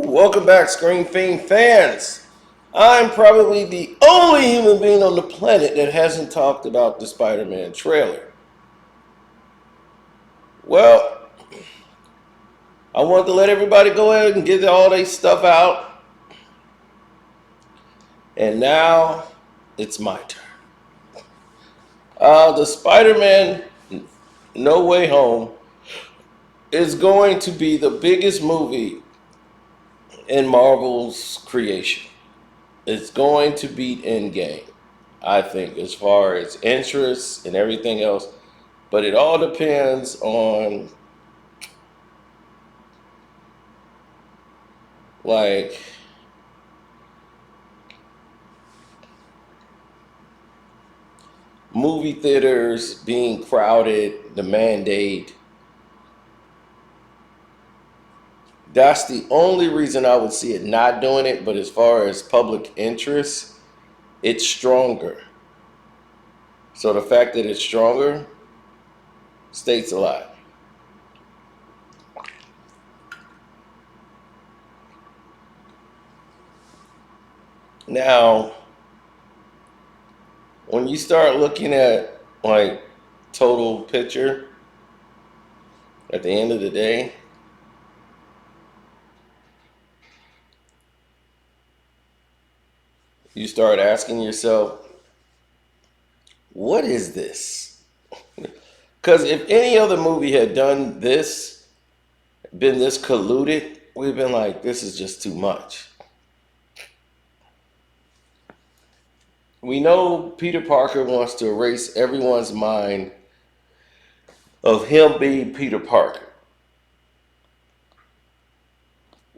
Welcome back, Screen Fiend fans. I'm probably the only human being on the planet that hasn't talked about the Spider-Man trailer. Well, I wanted to let everybody go ahead and get all their stuff out, and now it's my turn. The Spider-Man No Way Home is going to be the biggest movie in Marvel's creation. It's going to beat Endgame, I think, as far as interest and everything else. But it all depends on like movie theaters being crowded, the mandate. That's the only reason I would see it not doing it. But as far as public interest, it's stronger. So the fact that it's stronger states a lot. Now, when you start looking at like total picture at the end of the day, you start asking yourself, what is this? Because if any other movie had done this, been this colluded, we've been like, this is just too much. We know Peter Parker wants to erase everyone's mind of him being Peter Parker.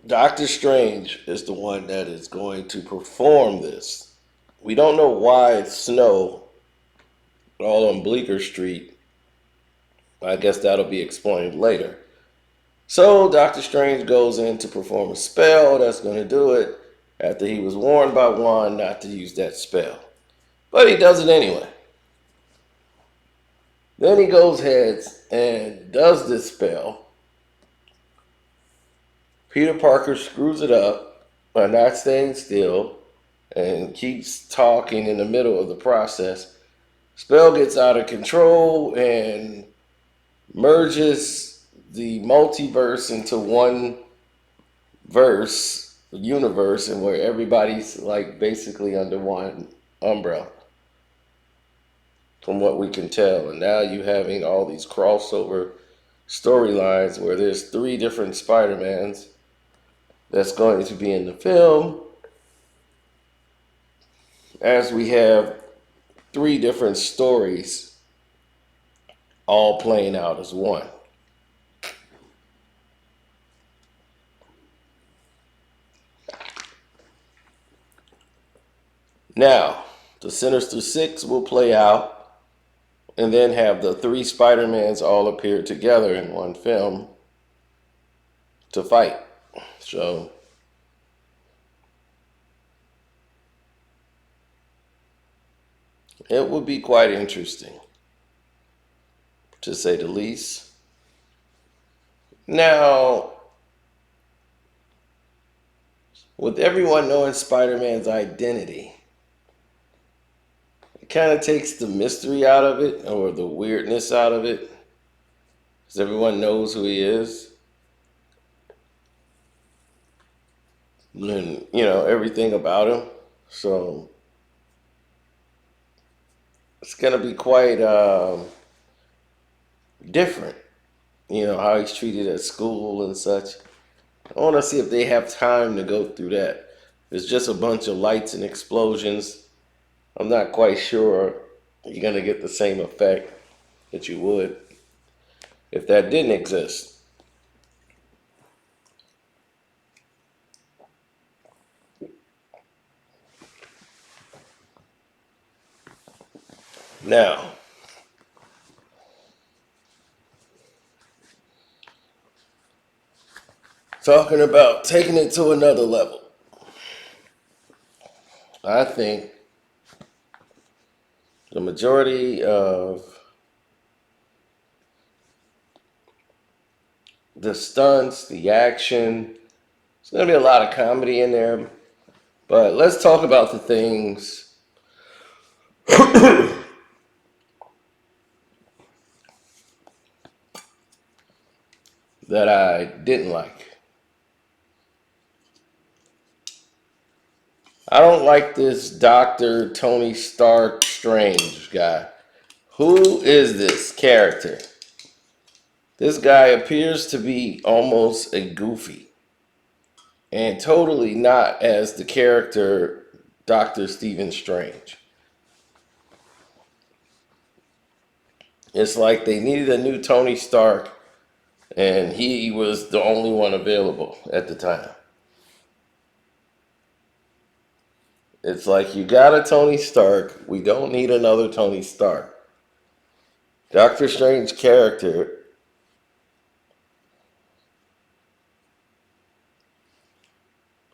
Doctor Strange is the one that is going to perform this. We don't know why it's snow all on Bleecker Street. I guess that'll be explained later. So Doctor Strange goes in to perform a spell that's going to do it after he was warned by Wand not to use that spell. But he does it anyway. Then he goes heads and does this spell. Peter Parker screws it up by not staying still and keeps talking in the middle of the process. Spell gets out of control and merges the multiverse into one universe, and where everybody's like basically under one umbrella, from what we can tell. And now you having all these crossover storylines where there's three different Spider-Mans that's going to be in the film, as we have three different stories all playing out as one. Now, the Sinister Six will play out and then have the three Spider-Mans all appear together in one film to fight. So, it would be quite interesting, to say the least. Now, with everyone knowing Spider-Man's identity, it kind of takes the mystery out of it, or the weirdness out of it, because everyone knows who he is. And, everything about him. So, it's going to be quite different, how he's treated at school and such. I want to see if they have time to go through that. It's just a bunch of lights and explosions. I'm not quite sure you're going to get the same effect that you would if that didn't exist. Now, talking about taking it to another level, I think the majority of the stunts, the action, There's going to be a lot of comedy in there. But let's talk about the things that I didn't like. I don't like this Dr. Tony Stark Strange guy. Who is this character? This guy appears to be almost a goofy and totally not as the character Dr. Stephen Strange. It's like they needed a new Tony Stark and he was the only one available at the time. It's like you got a Tony Stark, we don't need another Tony Stark. Doctor Strange's character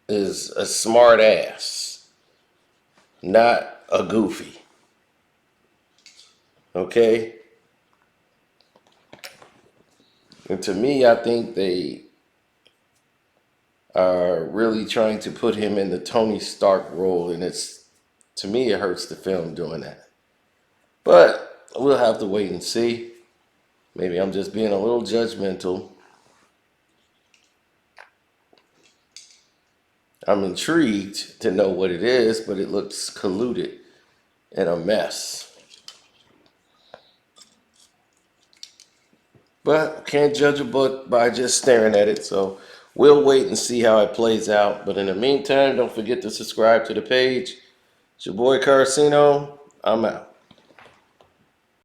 is a smart ass, not a goofy. Okay? And to me, I think they are really trying to put him in the Tony Stark role, and to me, it hurts the film doing that. But we'll have to wait and see. Maybe I'm just being a little judgmental. I'm intrigued to know what it is, but it looks colluded and a mess. But can't judge a book by just staring at it, so we'll wait and see how it plays out. But in the meantime, don't forget to subscribe to the page. It's your boy Carcino. I'm out.